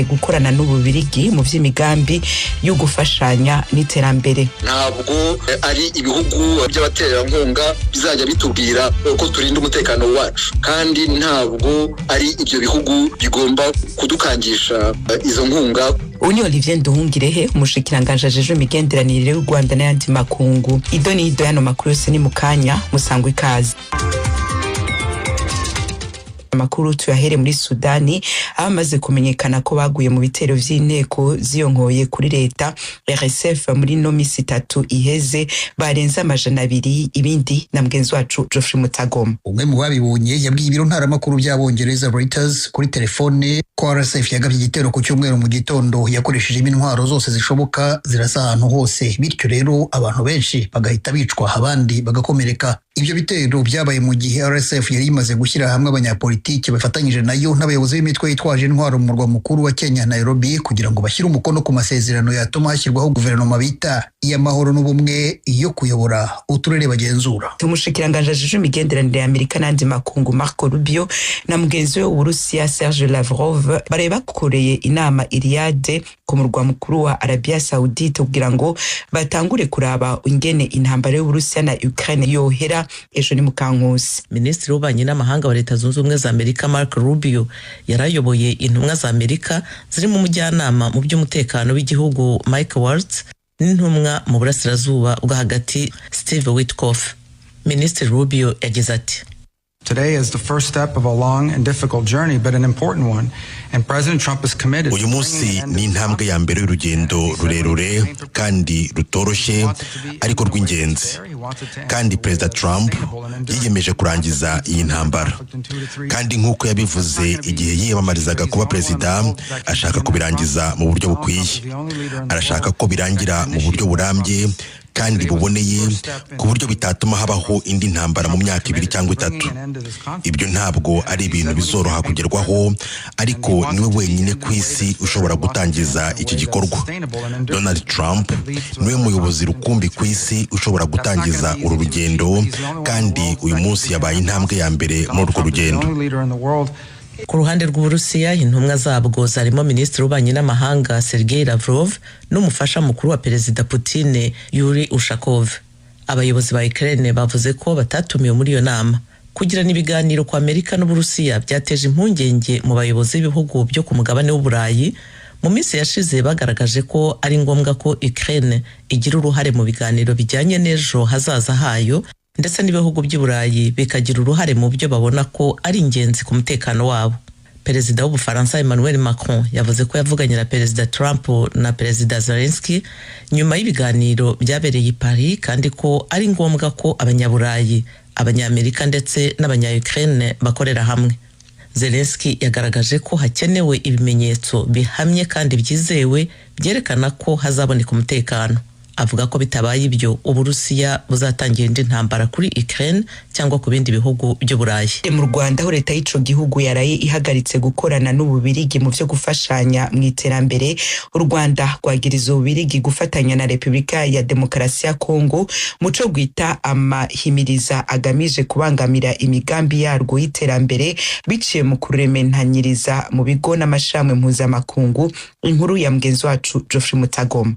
gukorana n'Ububirigi mu vy'imigambi yo gufashanya n'iterambere. Ntabwo ari ibihugu by'abaterankunga bizajya bitubwira ko turinda umutekano wacu, kandi ntabwo ari ibyo bihugu bigomba kudukangisha izo nkunga. Uni Olivier Nduhungirehe, umushikiranganje ajejwe imigenderanire y'u Rwanda n'ayandi makungu. Ido ni ido yano makuru yose ni mukanya musangwe ikaze. Amakuru tuyahere muri Sudani, abamaze kumenyekana ko baguye mu bitero vy'inteko ziyonkoye kuri leta RSF muri no misi 3 iheze barenza 200, ibindi na mgenzi wacu Geoffrey Mutagoma. Umwe mu babibonye yabwiye ibiro ntaramakuru by'Abongereza Reuters kuri telefone ko RSF yagabye igitero ku cyumweru mu gitondo yakoresheje intwaro zose zishoboka zirasa ahantu hose, bityo rero abantu benshi bagahita bicwa abandi bagakomereka. Ibyo bitero byabaye mu gihe RSF yari imaze gushyira hamwe abanyapolitiki bafatanyije nayo n'abayobozi b'imitwe yitwaje intwaro mu murwa mukuru wa Kenya Nairobi kugira ngo bashyire umukono ku masezerano yatuma hashyirwaho guverinoma bita iy'amahoro n'ubumwe yo kuyobora uturere bagenzura. Umushikiranganje ajejwe imigenderanire ya Amerika n'andi makungu Marco Rubio na mugenzi we w'Uburusiya Sergei Lavrov bari bakoreye inama Riyadh ku murwa mukuru wa Arabia Saudite kugira ngo batangure kuraba ingene intambara y'Uburusiya na Ukraine yohera ejo ni Mukankusi. Minisitiri w'ububanyi n'amahanga wa Leta Zunze Ubumwe za Amerika Marco Rubio yarayoboye intumwa za Amerika zirimo umujyanama mu by'umutekano w'igihugu Mike Waltz n'intumwa mu burasirazuba bwa hagati Steve Witkoff. Minisitiri Rubio yagize ati: Today is the first step of a long and difficult journey, but an important one. And President Trump is committed. Uyu munsi ni intambwe ya mbere y'urugendo rurerure kandi rutoroshye ariko rw'ingenzi, kandi Perezida Trump yiyemeje kurangiza iyi ntambara, kandi nk'uko yabivuze igihe yiyamamarizaga kuba perezida, ashaka kubirangiza mu buryo bukwiye. Arashaka ko birangira mu buryo burambye kandi buboneye ku buryo bitatuma habaho indi ntambara mu myaka 2 cyangwa 3. Ibyo ntabwo ari ibintu bizoroha kugerwaho, ariko niwe wenyine ku isi ushobora gutangiza iki gikorwa. Donald Trump niwe muyobozi rukumbi ku isi ushobora gutangiza uru rugendo, kandi uyu munsi yabaye intambwe ya mbere muri urwo rugendo. Ku ruhande rw'Uburusiya, intumwa zabwo zarimo Minisitiri w'ububanyi n'amahanga Sergei Lavrov n'umufasha mukuru wa Perezida Putin Yuri Ushakov. Abayobozi ba Ukraine bavuze ko batatumiwe muri iyo nama. Kugirana ibiganiro kwa Amerika n'Uburusiya byateje impungenge mu bayobozi b'ibihugu byo ku mugabane w'Uburayi. Mu minsi yashize bagaragaje ko ari ngombwa ko Ukraine igira uruhare mu biganiro bijyanye n'ejo hazaza hayo, ndetse n'ibihugu by'Uburayi bikagira uruhare mu byo babona ko ari ingenzi ku mutekano wabo. Perezida w'Ubufaransa Emmanuel Macron yavuze ko yavuganye na Perezida Trump na Perezida Zelensky nyuma y'ibiganiro byabereye i Paris, kandi ko ari ngombwa ko abanyaburayi, abanyamerika ndetse n'abanya-Ukraine bakorera hamwe. Zelensky yagaragaje ko hakenewe ibimenyetso bihamye kandi byizewe byerekana ko hazaboneka umutekano. Avuga ko bitabaye ibyo Uburusiya buzatangira indi ntambara kuri Ukraine cyangwa ku bindi bihugu by'Uburayi. Mu Rwanda aho leta y'ico gihugu yaraye ihagaritse gukorana n'Ububirigi mu byo gufashanya mu iterambere, u Rwanda rwagiriza Ububirigi gufatanya na Repubulika ya Demokarasi ya Kongo mu cyo gwita amahimiriza agamije kubangamira imigambi yarwo y'iterambere biciye mu kurementanyiriza mu bigo n'amashamwe mpuzamakungu. Inkuru ya mgenzi wacu Geoffrey Mutagoma.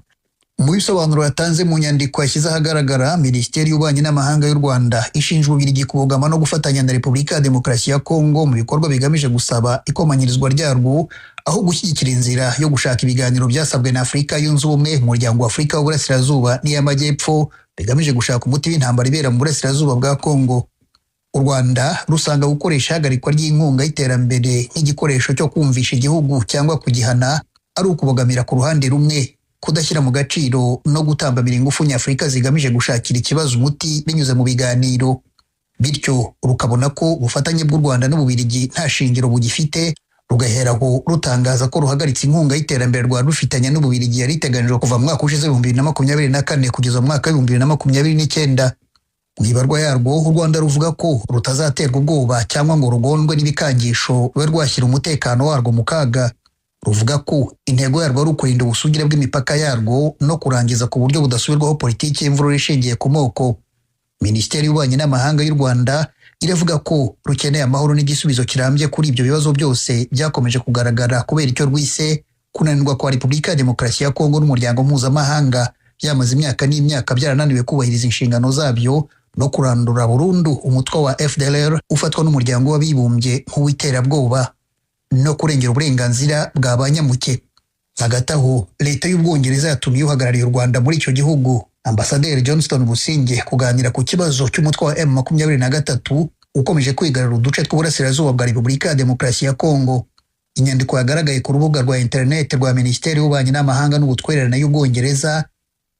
Mu bisobanuro yatanze mu nyandiko yashyize ahagaragara, Minisiteri y'Ububanyi n'Amahanga y'u Rwanda ishinja Ububirigi kubogama no gufatanya na Repubulika ya Demokarasi ya Kongo mu bikorwa bigamije gusaba ikomanyirizwa ryarwo, aho gushyigikira inzira yo gushaka ibiganiro byasabwe na Afurika yunze ubumwe, umuryango wa Afurika w'Uburasirazuba n'iy'Amajyepfo bigamije gushaka umuti w'intambara ibera mu Burasirazuba bwa Kongo. U Rwanda rusanga gukoresha ihagarikwa ry'inkunga y'iterambere nk'igikoresho cyo kumvisha igihugu cyangwa kugihana ari ukubogamira ku ruhande rumwe, kudashyira mu gaciro no gutambamira ingufu nyafurika zigamije gushakira ikibazo umuti binyuze mu biganiro. Bityo rukabona ko ubufatanye bw'u Rwanda n'Ububirigi nta shingiro bugifite, rugaheraho rutangaza ko ruhagaritse inkunga y'iterambere rwa rufitanya n'Ububirigi yari iteganijwe kuva mu mwaka ushize 2024 kugeza mu mwaka 2029. Mu ibarwa yarwo, u Rwanda ruvuga ko rutazaterwa ubwoba cyangwa ngo rugondwe n'ibikangisho rube rwashyira umutekano warwo mu kaga. Ruvuga ko intego yarwo ari ukurinda ubusugire bw'imipaka yarwo no kurangiza ku buryo budasubirwaho politiki y'imvururu ishingiye ku moko. Minisiteri y'Ububanyi n'Amahanga y'u Rwanda iravuga ko rukeneye amahoro n'igisubizo kirambye kuri ibyo bibazo byose byakomeje kugaragara kubera icyo rwise kunanirwa kwa Repubulika ya Demokarasi ya Kongo n'umuryango mpuzamahanga byamaze imyaka n'imyaka byarananiwe kubahiriza inshingano zabyo no kurandura burundu umutwe wa FDLR ufatwa n'umuryango w'abibumbye nk'uw'iterabwoba no kurengera uburenganzira bwa banyamuke. Hagati aho leta y'Ubwongereza yatumye uhagarariye u Rwanda muri icyo gihugu Ambasaderi Johnston Businge kuganira ku kibazo cy'umutwe wa M23 ukomeje kwigarura uduce tw'uburasirazuba bwa Repubulika ya Demokarasi ya Kongo. Inyandiko yagaragaye ku rubuga rwa internet rwa Minisiteri y'Ububanyi n'Amahanga n'Ubutwererane y'Ubwongereza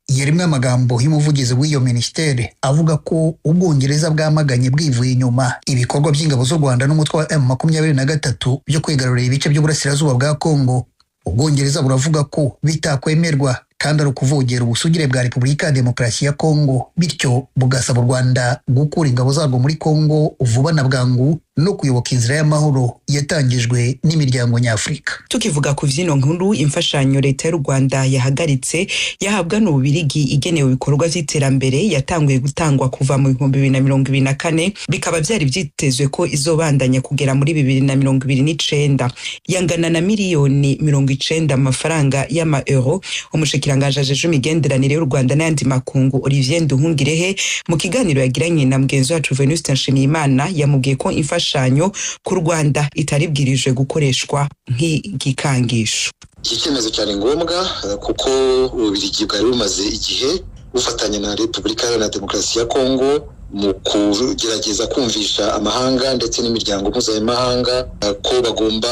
yarimwe amagambo y'umuvugizi w'iyo minisiteri avuga ko Ubwongereza bwamaganye bwivuye inyuma ibikorwa by'ingabo z'u Rwanda n'umutwe wa M23 byo kwigarurira ibice by'uburasirazuba bwa Kongo. Ubwongereza buravuga ko bitakwemerwa kandi ari ukuvogera ubusugire bwa Repubulika ya Demokarasi ya Kongo, bityo bugasaba u Rwanda gukura ingabo zarwo muri Kongo vuba na bwangu no kuyoboka inzira y'amahoro yatangijwe n'imiryango nyafurika. Tukivuga ku vyino nkuru, imfashanyo leta y'u Rwanda yahagaritse yahabwa n'Ububirigi igenewe ibikorwa vy'iterambere yatanguye gutangwa kuva mu 2024 bikaba byari vyitezwe ko izobandanya kugera muri 2029 yangana na miliyoni 90 amafaranga y'ama euro. Umushikiranganje ajeje imigenderanire y'u Rwanda n'andi makungu Olivier Nduhungirehe mu kiganiro yagiranye na mugenzi wacu Venuste Nshimiyimana yamubwiye ko imfashanyo ku Rwanda itaribwirijwe gukoreshwa nk'igikangisho. Iki cyemezo cyane ngombwa kuko Ububirigi bwari bumaze igihe bufatanya na Repubulika ya Demokarasi ya Kongo mu kugerageza kumvisha amahanga ndetse n'imiryango mpuzamahanga ko bagomba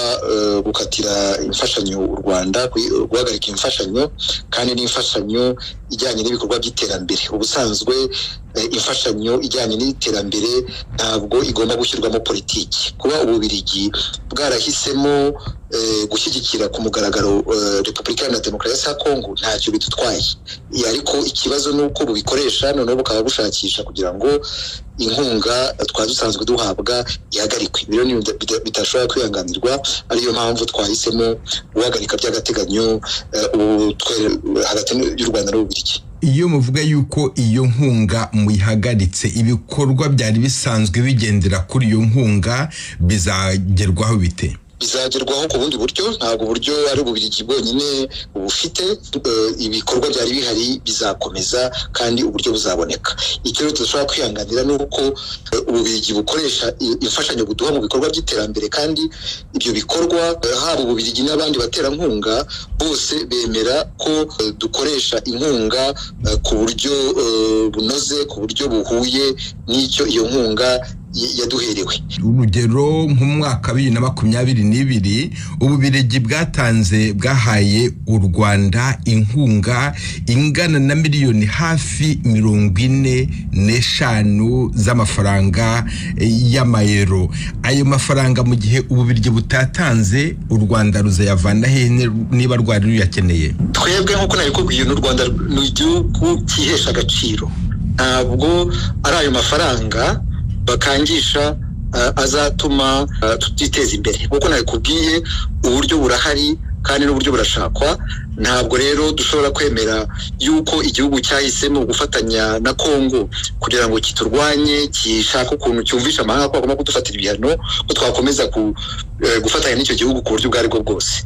gukatira imfashanyo u Rwanda, guhagarika imfashanyo kandi n'imfashanyo ijyanye n'ibikorwa by'iterambere. Ubusanzwe imfashanyo ijyanye n'iterambere ntabwo igomba gushyirwamo politiki. Kuba Ububirigi bwarahisemo gushyigikira ku mugaragaro Repubulika ya Demokarasi ya Kongo ntacyo bidutwaye, ariko ikibazo nuko bubikoresha noneho bukaba bushakisha kugira ngo inkunga twadusanzwe duhabwa ihagarikwe. Ibyo ni bitashobora kwihanganirwa, ariyo mpamvu twahisemo guhagarika by'agateganyo hagati y'u Rwanda n'Ububirigi. Iyo muvuga yuko iyo nkunga muyihagaritse, ibikorwa byari bisanzwe bigendera kuri iyo nkunga bizagerwaho bite? Bizagerwaho ku bundi buryo, ntabwo uburyo ari Ububirigi bwonyine bufite. Ibikorwa byari bihari bizakomeza kandi uburyo buzaboneka. Icyo tudashobora kwihanganira ni uko Ububirigi bukoresha imfashanyo buduha mu bikorwa by'iterambere, kandi ibyo bikorwa haba Ububirigi n'abandi baterankunga bose bemera ko dukoresha inkunga ku buryo bunoze, ku buryo buhuye n'icyo iyo nkunga yaduherewe. Urugero nk'umwaka 2022 Ububirigi bwahaye u Rwanda inkunga ingana na miliyoni hafi 45 z'amafaranga y'amayero. Ayo mafaranga mu gihe Ububirigi butatanze, u Rwanda ruzayavana he niba rwari ruyakeneye? Twebwe nk'uko nabikubwiye, n'u Rwanda ni igihugu cyihesha agaciro, ntabwo ari ayo mafaranga bakangisha azatuma tutiteza imbere. Kuko nabikubwiye, uburyo burahari kandi n'uburyo burashakwa. Ntabwo rero dushobora kwemera yuko igihugu cyahisemo gufatanya na Kongo kugira ngo kiturwanye, gishaka ukuntu cyumvisha amahanga ko bagomba kudufatira ibihano, ko twakomeza gufatanya n'icyo gihugu ku buryo bwari bwo bwose.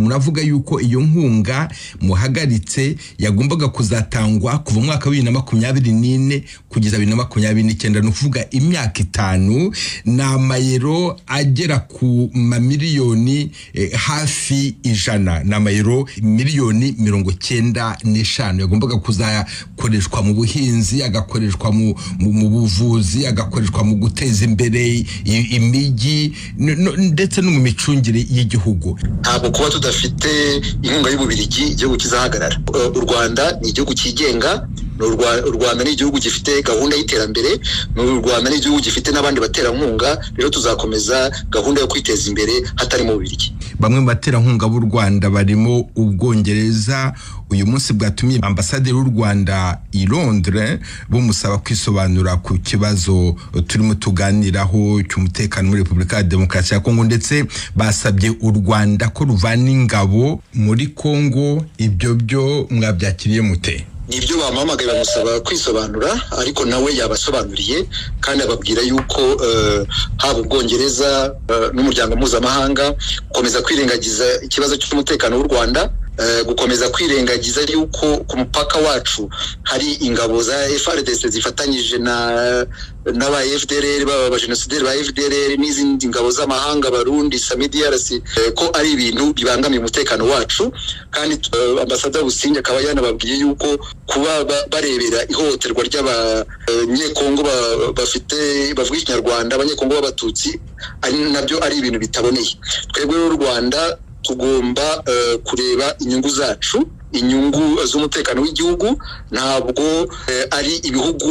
Muravuga yuko iyo nkunga muhagaritse yagombaga kuzatangwa kuva mwaka 2024 kugeza 2029, nuvuga imyaka 5, na mayero agera ku mamiliyoni hafi 100, na mayero miliyoni 95 yagombaga kuzakoreshwa mu buhinzi, agakoreshwa mu buvuzi, agakoreshwa mu guteza imbere imijyi ndetse no mu micungire y'igihugu. Ntabwo kuba tudafite inkunga y'Ububirigi igihugu kizahagarara. U Rwanda ni igihugu cyigenga, u Rwanda ni igihugu gifite gahunda y'iterambere, u Rwanda ni igihugu gifite n'abandi baterankunga. Rero tuzakomeza gahunda yo kwiteza imbere hatari mu Ububirigi. Bamwe mu baterankunga b'u Rwanda barimo Ubwongereza. Uyu munsi bwatumye Ambasaderi w'u Rwanda i Londres bumusaba kwisobanura ku kibazo turimo tuganiraho cy'umutekano muri Repubulika ya Demokarasi ya Kongo, ndetse basabye u Rwanda ko ruvana ingabo muri Kongo. Ibyo byo mwabyakiriye mute? nibyo bamuhamagaye bamusaba kwisobanura, ariko nawe yabasobanuriye kandi ababwira yuko haba Ubwongereza n'umuryango mpuzamahanga gukomeza kwirengagiza ikibazo cy'umutekano w'u Rwanda, gukomeza kwirengagiza yuko ku mupaka wacu hari ingabo za FARDC zifatanyije n'aba FDLR, baba genocidaire ba FDLR n'izindi ngabo z'amahanga, Barundi, SAMIDRC, ko ari ibintu bibangamiye umutekano wacu. Kandi Ambassadeur Busingye akaba yanababwiye yuko kuba barebera ihohoterwa ry'abanyekongo bafite bavuga Ikinyarwanda, abanyekongo b'abatutsi, ari nabyo ari ibintu bitaboneye. Twebwe n'u Rwanda tugomba kureba inyungu zacu, inyungu z'umutekano w'igihugu, ntabwo ari ibihugu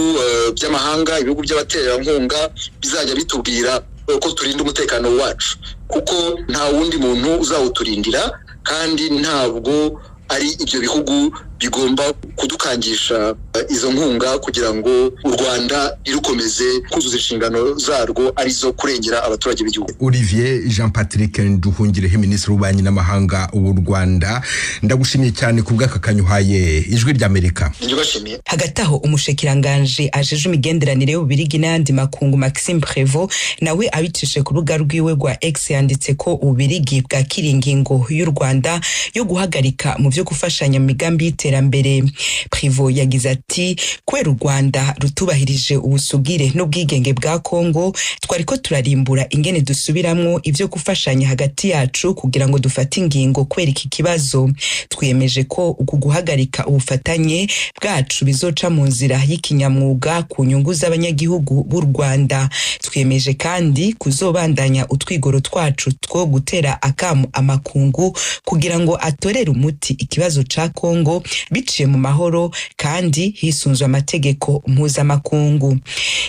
by'amahanga, ibihugu by'abaterankunga bizajya bitubwira ko turinda umutekano wacu, kuko nta wundi muntu uzawuturindira, kandi ntabwo ari ibyo bihugu bigomba kudukangisha izo nkunga kugira ngo u Rwanda irukomeze kuzuza inshingano zarwo arizo kurengera abaturage b'igihugu. Olivier Jean Patrick Nduhungirehe, Minisitiri w'Ububanyi n'Amahanga w'u Rwanda, ndagushimiye cyane ku bw'aka kanyuhaye Ijwi ry'Amerika. Ndibashimiye. Hagati aho umushikiranganje ajeje imigenderanire y'Ububirigi n'ayandi makungu Maxime Prévost nawe abicishe ku rubuga rwiwe rwa X yanditse ko Ububirigi bwakiriye ingingo y'u Rwanda yo guhagarika mu byo gufashanya mu migambi y'iterambere. Prévost yagize ati kubera u Rwanda rutubahirije ubusugire n'ubwigenge bwa Kongo, twariko turarimbura ingene dusubiramwo ivyo gufashanya hagati yacu kugira ngo dufate ingingo kubera iki kibazo. Twiyemeje ko uku guhagarika ubufatanye bwacu bizoca mu nzira y'ikinyamwuga ku nyungu z'abanyagihugu b'u Rwanda. Twiyemeje kandi kuzobandanya utwigoro twacu two gutera akamu amakungu kugira ngo atorere umuti ikibazo ca Kongo biciye mu mahoro kandi hisunzwe amategeko mpuzamakungu.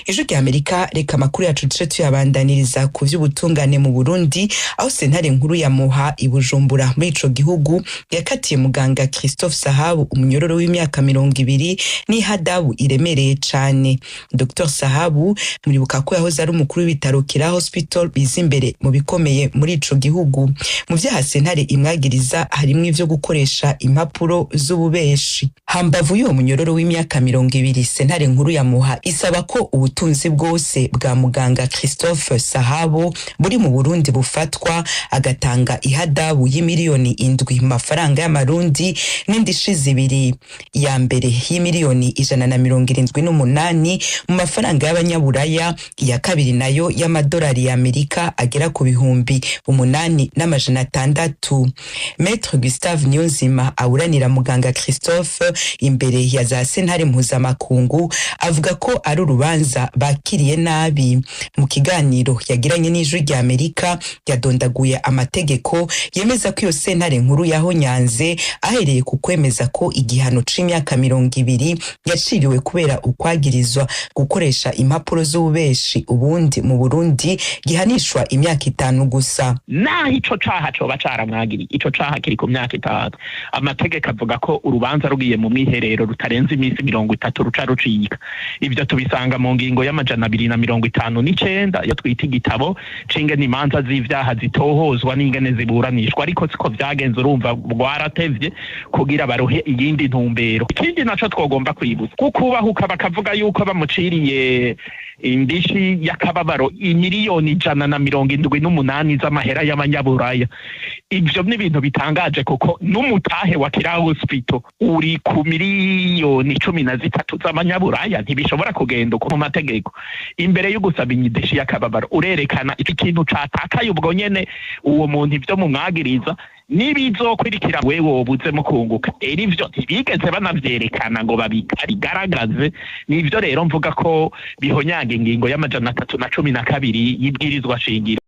Ijwi ry'Amerika, reka amakuru yacu duce tuyabandaniriza ku vy'ubutungane mu Burundi, aho sentare nkuru ya Muha i Bujumbura muri ico gihugu yakatiye muganga Christophe Sahabu umunyororo w'imyaka 20 n'ihadabu iremereye cane. Dr Sahabu muribuka ko yahoze ari umukuru w'ibitaro Kira Hospital biza imbere mu bikomeye muri ico gihugu. Mu vyaha sentare imwagiriza harimwo ivyo gukoresha impapuro z'ububeshi. Hambavu y'uwo munyororo w'imyaka 20, sentare nkuru ya Muha isaba ko ubutunzi bwose bwa muganga Christophe Sahabu buri mu Burundi bufatwa, agatanga ihadabu y'imiliyoni 7 mu mafaranga y'amarundi n'indishi zibiri, ya mbere y'imiliyoni 178 mu mafaranga y'abanyaburaya, iya kabiri nayo y'amadolari ya Amerika agera ku bihumbi 8,600. Maître Gustave Niyonzima awuranira muganga Christophe imbere ya za sentare mpuzamakungu avuga ko ari urubanza bakiriye nabi. Mu kiganiro yagiranye n'Ijwi ry'Amerika yadondaguye amategeko yemeza ko iyo sentare nkuru yahonyanze ahereye ku kwemeza ko igihano c'imyaka 20 yaciriwe kubera ukwagirizwa gukoresha impapuro z'ububeshi, ubundi mu Burundi gihanishwa imyaka 5 gusa. Naho ico caha coba caramwagiri, ico caha kiri ku myaka 5. Amategeko avuga ko urubanza rugiye mu mwiherero rutarenze iminsi 30 ruca rucika. Ivyo tubisanga mu ngingo y'amajana 259 yo twita igitabo c'ingene imanza z'ivyaha zitohozwa n'ingene ziburanishwa, ariko siko vyagenze, urumva bwaratevye kugira baruhe iyindi ntumbero. Ikindi naco twogomba kwibutsa kukubahuka bakavuga yuko bamuciriye indishi y'akababaro imiliyoni 178 z'amahera y'abanyaburaya. Ivyo ni ibintu bitangaje kuko n'umutahe wa Kira Hospital uri ku miliyoni 13 z'abanyaburaya, ntibishobora kugenda uko mu mategeko. Imbere yo gusaba indishi y'akababaro urerekana iki kintu catakaye ubwo nyene uwo muntu ivyo mumwagiriza nibizokwirikira wewe wobuze mu kunguka. Ivyo ntibigeze banavyerekana ngo babigaragaze. Nivyo rero mvuga ko bihonyaga ingingo y'amajana 312 y'ibwirizwa shingiro.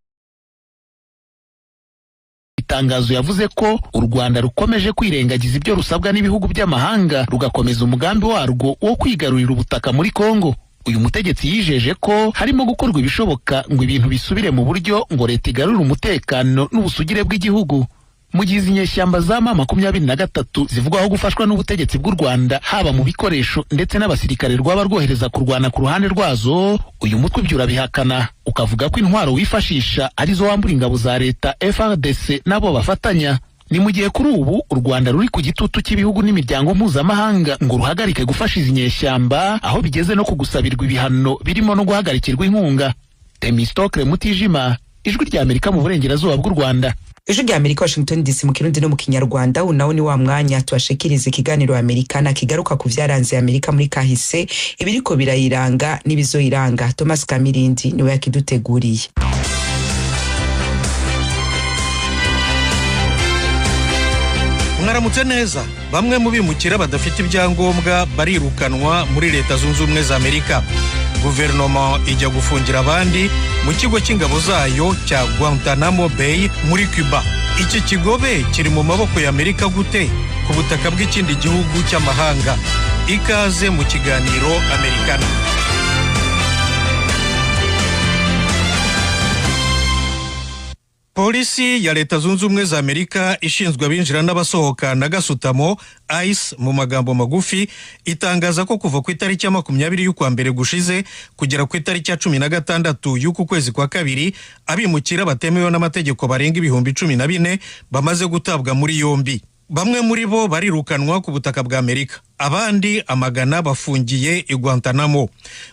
Itangazo yavuze ko u Rwanda rukomeje kwirengagiza ibyo rusabwa n'ibihugu by'amahanga rugakomeza umugambi warwo wo kwigarurira ubutaka muri Kongo. Uyu mutegetsi yijeje ko harimo gukorwa ibishoboka ngo ibintu bisubire mu buryo ngo leta igarure umutekano n'ubusugire bw'igihugu. Mu gihe inyeshyamba za M23 zivugwaho gufashwa n'ubutegetsi bw'u Rwanda haba mu bikoresho ndetse n'abasirikare rwaba rwohereza kurwana ku ruhande rwazo, uyu mutwe byura bihakana ukavuga ko intwaro wifashisha arizo wambura ingabo za leta FARDC nabo bafatanya. ni mu gihe kuri ubu u Rwanda ruri ku gitutu cy'ibihugu n'imiryango mpuzamahanga ngo ruhagarike gufasha izi nyeshyamba, aho bigeze no kugusabirwa ibihano birimo no guhagarikirwa inkunga. Temistokle Mutijima, Ijwi ry'Amerika mu burengerazuba bw'u Rwanda. Ijwi ry'Amerika, Washington DC, mu Kirundi no mu Kinyarwanda. Unawo ni wa mwanya tubashikiriza ikiganiro Amerikana kigaruka ku vyaranze Amerika muri kahise, ibiriko birayiranga n'ibizoyiranga. Thomas Kamirindi niwe yakiduteguriye. Mwaramutse neza. Bamwe mu bimukira badafite ibyangombwa barirukanwa muri Leta Zunze Ubumwe za Amerika. Guverinoma ijya gufungira abandi mu kigo cy'ingabo zayo cya Guantanamo Bay muri Cuba. Iki kigobe kiri mu maboko ya Amerika gute ku butaka bw'ikindi gihugu cy'amahanga? Ikaze mu kiganiro Amerikana. Polisi ya Leta Zunze Ubumwe za Amerika ishinzwe abinjira n'abasohoka na gasutamo ICE mu magambo magufi itangaza ko kuva ku itariki ya 20 y'ukwa mbere gushize kugera ku itariki ya 16 y'uku kwezi kwa kabiri abimukira batemewe n'amategeko barenga 14,000 bamaze gutabwa muri yombi. Bamwe muri bo barirukanwa ku butaka bwa Amerika, abandi amagana bafungiye i Guantanamo.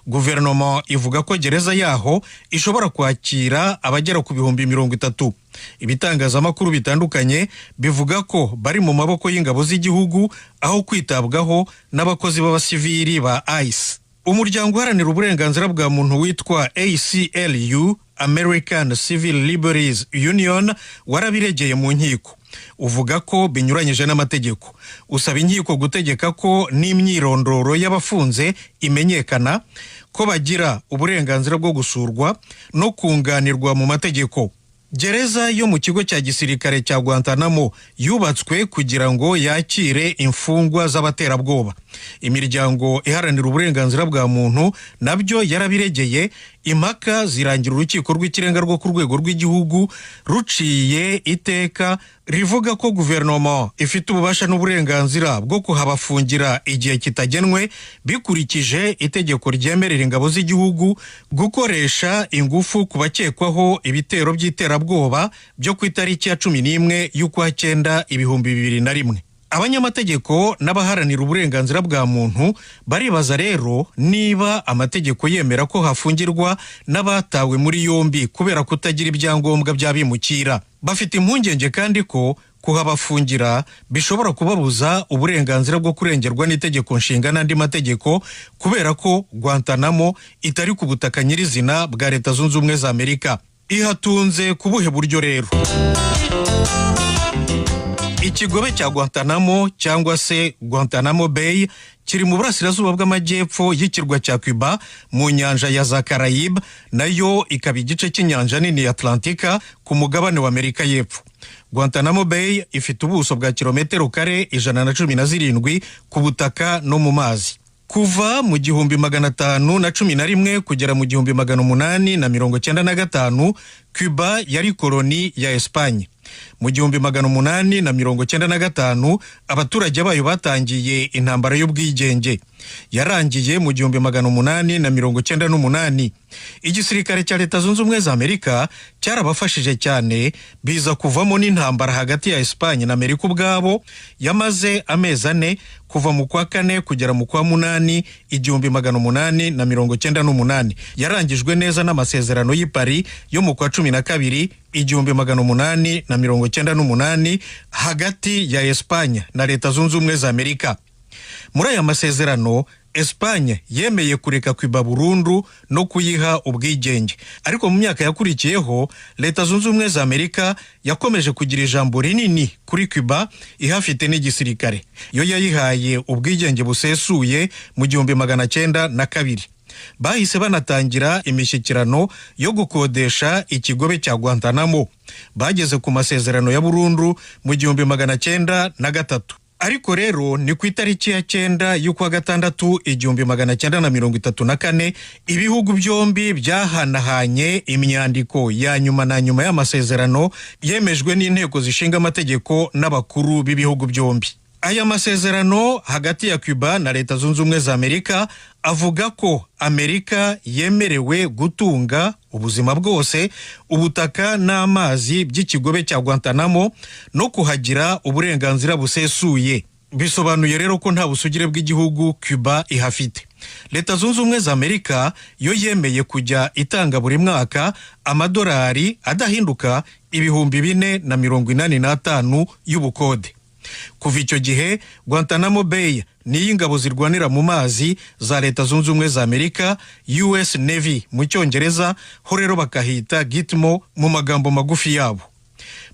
Guverinoma ivuga ko gereza yaho ishobora kwakira abagera ku 30,000. Ibitangazamakuru bitandukanye bivuga ko bari mu maboko y'ingabo z'igihugu aho kwitabwaho n'abakozi b'abasivili ba ICE. Umuryango uharanira uburenganzira bwa muntu witwa ACLU, American Civil Liberties Union, warabiregeye mu nkiko. Uvuga ko binyuranyije n'amategeko. Usaba inkiko gutegeka ko n'imyirondoro y'abafunze imenyekana, ko bagira uburenganzira bwo gusurwa no kunganirwa mu mategeko. Gereza yo mu kigo cya gisirikare cya Guantanamo yubatswe kugira ngo yakire imfungwa z'abaterabwoba. Imiryango iharanira uburenganzira bwa muntu nabyo yarabiregeye, impaka zirangira urukiko rw'ikirenga rwo ku rwego rw'igihugu ruciye iteka rivuga ko guverinoma ifite ububasha n'uburenganzira bwo kuhabafungira igihe kitagenwe bikurikije itegeko ryemerera ingabo z'igihugu gukoresha ingufu ku bakekwaho ibitero by'iterabwoba byo ku itariki ya 11 y'ukwa 9 2001. Abanyamategeko n'abaharanira uburenganzira bwa muntu baribaza rero niba amategeko yemera ko hafungirwa n'abatawe muri yombi kubera kutagira ibyangombwa by'abimukira. Bafite impungenge kandi ko kuhabafungira bishobora kubabuza uburenganzira bwo kurengerwa n'itegeko nshinga n'andi mategeko kubera ko Guantanamo itari ku butaka nyirizina bwa Leta Zunze Ubumwe za Amerika. Ihatunze ku buhe buryo rero? Ikigobe cya Guantanamo cyangwa se Guantanamo Bay kiri mu burasirazuba bw'amajyepfo y'ikirwa cya Cuba mu nyanja ya za Caraïbes, nayo ikaba igice cy'inyanja nini ya Atlantika ku mugabane wa Amerika y'Epfo. Guantanamo Bay ifite ubuso bwa kilometero kare 117 ku butaka no mu mazi. Kuva mu 1511 kugera mu 1895 Cuba yari koloni ya Espanye. Mu 1895 abaturage bayo batangiye intambara y'ubwigenge, yarangiye mu 1898. Igisirikare cya Leta Zunze Ubumwe za Amerika cyarabafashije cyane, biza kuvamo n'intambara hagati ya Espanye na Amerika ubwabo yamaze amezi 4 kuva mu kwa 4 kugera mu kwa 8 1898. Yarangijwe neza n'amasezerano y'i Paris yo mu kwa 12 1898 hagati ya Espanye na Leta Zunze Ubumwe za Amerika. Muri aya masezerano Espanye yemeye kureka Cuba burundu no kuyiha ubwigenge, ariko mu myaka yakurikiyeho Leta Zunze Ubumwe za Amerika yakomeje kugira ijambo rinini kuri Cuba, ihafite n'igisirikare. Yo yayihaye ubwigenge busesuye mu 1902. Bahise banatangira imishyikirano yo gukodesha ikigobe cya Guantanamo. Bageze ku masezerano ya burundu mu 1903. Ariko rero ni ku itariki ya 9 y'ukwa 6 1934 ibihugu byombi byahanahanye imyandiko ya nyuma na nyuma y'amasezerano yemejwe n'inteko zishinga amategeko n'abakuru b'ibihugu byombi. Aya masezerano hagati ya Cuba na Leta Zunze Ubumwe za Amerika avuga ko Amerika yemerewe gutunga ubuzima bwose, ubutaka n'amazi by'ikigobe cya Guantanamo no kuhagira uburenganzira busesuye. Bisobanuye rero ko nta busugire bw'igihugu Cuba ihafite. Leta Zunze Ubumwe za Amerika yo yemeye kujya itanga buri mwaka amadolari adahinduka 485 y'ubukode. Kuva icyo gihe Guantanamo Bay ni y'ingabo zirwanira mu mazi za Leta Zunze Ubumwe za Amerika, US Navy mu Cyongereza, ho rero bakahita Gitmo mu magambo magufi yabo.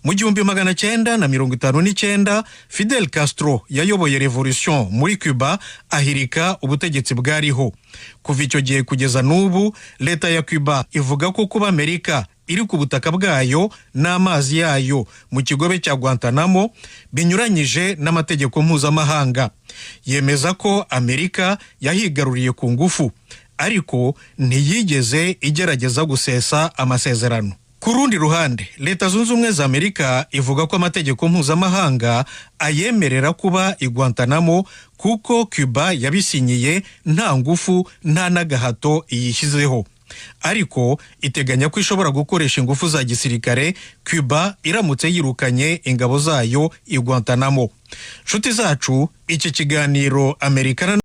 Mu 1959 Fidel Castro yayoboye revolution muri Cuba ahirika ubutegetsi bwariho. Kuva icyo gihe kugeza n'ubu leta ya Cuba ivuga ko kuba Amerika iri ku butaka bwayo n'amazi yayo mu kigobe cya Guantanamo binyuranyije n'amategeko mpuzamahanga. Yemeza ko Amerika yahigaruriye ku ngufu, ariko ntiyigeze igerageza gusesa amasezerano. Ku rundi ruhande, Leta Zunze Ubumwe za Amerika ivuga ko amategeko mpuzamahanga ayemerera kuba i Guantanamo kuko Cuba yabisinyiye nta ngufu nta n'agahato iyishyizeho. Ariko iteganya ko ishobora gukoresha ingufu za gisirikare Cuba iramutse yirukanye ingabo zayo i Guantanamo. Nshuti zacu, iki kiganiro Amerika